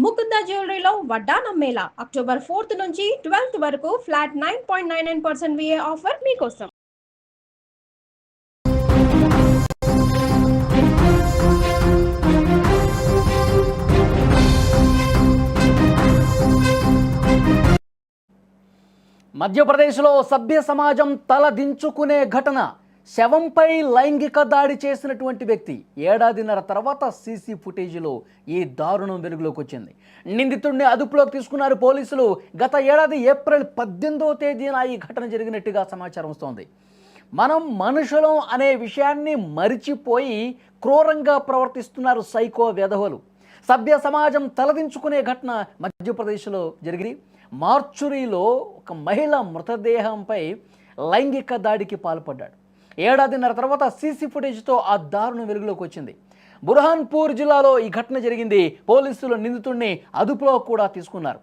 ముకుంద జ్యువెలరీలో వడ్డానం Mela October 4th నుంచి 12th వరకు ఫ్లాట్ 9.99% విఏ ఆఫర్ మీకోసం. మధ్యప్రదేశ్లో సభ్య సమాజం తలదించుకునే ఘటన. శవంపై లైంగిక దాడి చేసినటువంటి వ్యక్తి ఏడాదిన్నర తర్వాత సీసీ ఫుటేజీలో ఈ దారుణం వెలుగులోకి వచ్చింది. నిందితుడిని అదుపులోకి తీసుకున్నారు పోలీసులు. గత ఏడాది ఏప్రిల్ 18వ తేదీన ఈ ఘటన జరిగినట్టుగా సమాచారం వస్తోంది. మనం మనుషులం అనే విషయాన్ని మరిచిపోయి క్రూరంగా ప్రవర్తిస్తున్నారు సైకో వెధవలు. సభ్య సమాజం తలదించుకునే ఘటన మధ్యప్రదేశ్లో జరిగింది. మార్చురీలో ఒక మహిళ మృతదేహంపై లైంగిక దాడికి పాల్పడ్డాడు. ఏడాదిన్నర తర్వాత సీసీ ఫుటేజ్తో ఆ దారుణం వెలుగులోకి వచ్చింది. బుర్హాన్పూర్ జిల్లాలో ఈ ఘటన జరిగింది. పోలీసులు నిందితుడిని అదుపులో కూడా తీసుకున్నారు.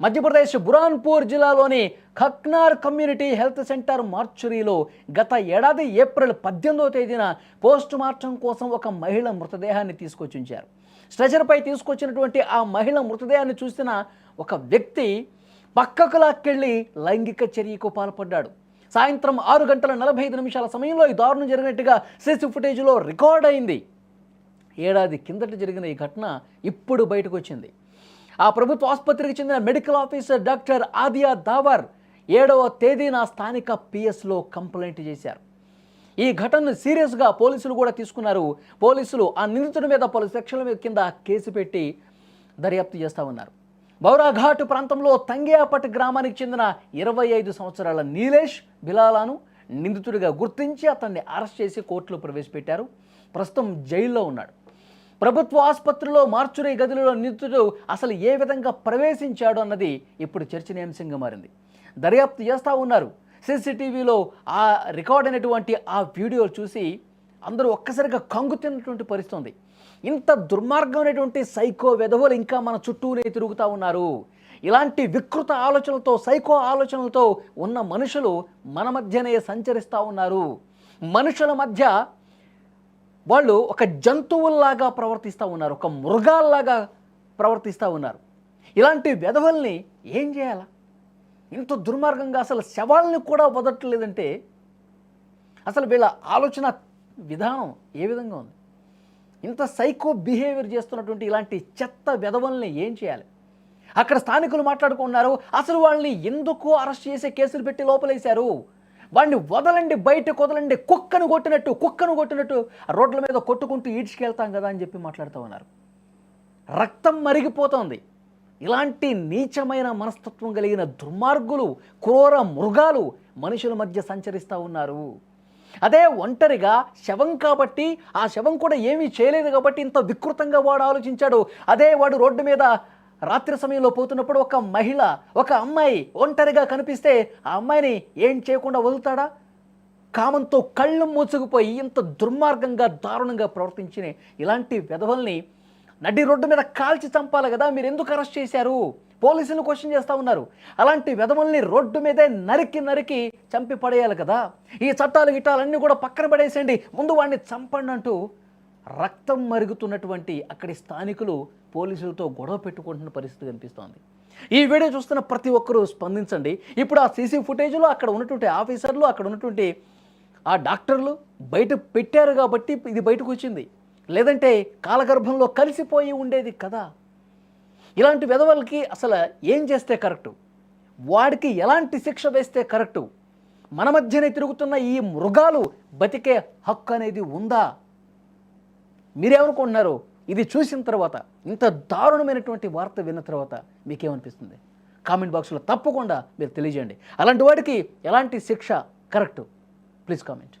మధ్యప్రదేశ్ బుర్హాన్పూర్ జిల్లాలోని ఖక్నార్ కమ్యూనిటీ హెల్త్ సెంటర్ మార్చురీలో గత ఏడాది ఏప్రిల్ 18వ తేదీన పోస్ట్ మార్టం కోసం ఒక మహిళ మృతదేహాన్ని తీసుకొచ్చి ఉంచారు. స్ట్రెచర్పై తీసుకొచ్చినటువంటి ఆ మహిళ మృతదేహాన్ని చూసిన ఒక వ్యక్తి పక్కకు లాక్కెళ్ళి లైంగిక చర్యకు పాల్పడ్డాడు. సాయంత్రం 6:45 సమయంలో ఈ దారుణం జరిగినట్టుగా సీసీ ఫుటేజ్లో రికార్డ్ అయింది. ఏడాది కిందట జరిగిన ఈ ఘటన ఇప్పుడు బయటకు వచ్చింది. ఆ ప్రభుత్వ ఆసుపత్రికి చెందిన మెడికల్ ఆఫీసర్ డాక్టర్ ఆదియా దావర్ 7వ తేదీన స్థానిక పిఎస్లో కంప్లైంట్ చేశారు. ఈ ఘటనను సీరియస్గా పోలీసులు కూడా తీసుకున్నారు. పోలీసులు ఆ నిందితుడి మీద పలు సెక్షన్ల కింద కేసు పెట్టి దర్యాప్తు చేస్తూ ఉన్నారు. బౌరాఘాట్ ప్రాంతంలో తంగియాపట్ గ్రామానికి చెందిన 25 సంవత్సరాల నీలేష్ బిలాలాను నిందితుడిగా గుర్తించి అతన్ని అరెస్ట్ చేసి కోర్టులో ప్రవేశపెట్టారు. ప్రస్తుతం జైల్లో ఉన్నాడు. ప్రభుత్వ ఆసుపత్రిలో మార్చురీ గదిలో నిందితుడు అసలు ఏ విధంగా ప్రవేశించాడు అన్నది ఇప్పుడు చర్చనీయాంశంగా మారింది. దర్యాప్తు చేస్తూ ఉన్నారు. సీసీటీవీలో ఆ రికార్డ్ అయినటువంటి ఆ వీడియో చూసి అందరూ ఒక్కసారిగా కంగు తిన్నటువంటి పరిస్థితి ఉంది. ఇంత దుర్మార్గమైనటువంటి సైకో వెధవలు ఇంకా మన చుట్టూనే తిరుగుతూ ఉన్నారు. ఇలాంటి వికృత ఆలోచనలతో సైకో ఆలోచనలతో ఉన్న మనుషులు మన మధ్యనే సంచరిస్తూ ఉన్నారు. మనుషుల మధ్య వాళ్ళు ఒక జంతువుల్లాగా ప్రవర్తిస్తూ ఉన్నారు, ఒక మృగాల్లాగా ప్రవర్తిస్తూ ఉన్నారు. ఇలాంటి వెధవల్ని ఏం చేయాలా? ఇంత దుర్మార్గంగా అసలు శవాల్ని కూడా వదలట్లేదంటే అసలు వీళ్ళ ఆలోచన విధానం ఏ విధంగా ఉంది? ఇంత సైకో బిహేవియర్ చేస్తున్నటువంటి ఇలాంటి చెత్త వెధవల్ని ఏం చేయాలి? అక్కడ స్థానికులు మాట్లాడుకున్నారు. అసలు వాళ్ళని ఎందుకు అరెస్ట్ చేసే కేసులు పెట్టి లోపలేశారు? వాడిని వదలండి, బయటకు వదలండి, కుక్కను కొట్టినట్టు రోడ్ల మీద కొట్టుకుంటూ ఈడ్చుకెళ్తాం కదా అని చెప్పి మాట్లాడుతూ ఉన్నారు. రక్తం మరిగిపోతోంది. ఇలాంటి నీచమైన మనస్తత్వం కలిగిన దుర్మార్గులు, క్రూర మృగాలు మనుషుల మధ్య సంచరిస్తూ ఉన్నారు. అదే ఒంటరిగా శవం కాబట్టి, ఆ శవం కూడా ఏమీ చేయలేదు కాబట్టి ఇంత వికృతంగా వాడు ఆలోచించాడు. అదే వాడు రోడ్డు మీద రాత్రి సమయంలో పోతున్నప్పుడు ఒక మహిళ, ఒక అమ్మాయి ఒంటరిగా కనిపిస్తే ఆ అమ్మాయిని ఏం చేయకుండా వదులుతాడా? కామంతో కళ్ళు మూసుకుపోయి ఇంత దుర్మార్గంగా దారుణంగా ప్రవర్తించిన ఇలాంటి వెధవల్ని నడి రోడ్డు మీద కాల్చి చంపాలి కదా, మీరు ఎందుకు అరెస్ట్ చేశారు? పోలీసులు క్వశ్చన్ చేస్తూ ఉన్నారు. అలాంటి వెధవల్ని రోడ్డు మీదే నరికి చంపి పడేయాలి కదా. ఈ చట్టాలు గిట్టాలన్నీ కూడా పక్కన పడేసేయండి, ముందు వాడిని చంపండి అంటూ రక్తం మరుగుతున్నటువంటి అక్కడి స్థానికులు పోలీసులతో గొడవ పెట్టుకుంటున్న పరిస్థితి కనిపిస్తోంది. ఈ వీడియో చూస్తున్న ప్రతి ఒక్కరూ స్పందించండి. ఇప్పుడు ఆ సీసీ ఫుటేజ్లో అక్కడ ఉన్నటువంటి ఆఫీసర్లు, అక్కడ ఉన్నటువంటి ఆ డాక్టర్లు బయట పెట్టారు కాబట్టి ఇది బయటకు వచ్చింది. లేదంటే కాలగర్భంలో కలిసిపోయి ఉండేది కదా. ఇలాంటి వెధవలకి అసలు ఏం చేస్తే కరెక్టు? వాడికి ఎలాంటి శిక్ష వేస్తే కరెక్టు? మన మధ్యనే తిరుగుతున్న ఈ మృగాలు బతికే హక్కు అనేది ఉందా? మీరేమనుకుంటున్నారు? ఇది చూసిన తర్వాత, ఇంత దారుణమైనటువంటి వార్త విన్న తర్వాత మీకేమనిపిస్తుంది? కామెంట్ బాక్స్లో తప్పకుండా మీరు తెలియజేయండి. అలాంటి వాడికి ఎలాంటి శిక్ష కరెక్టు? Please comment.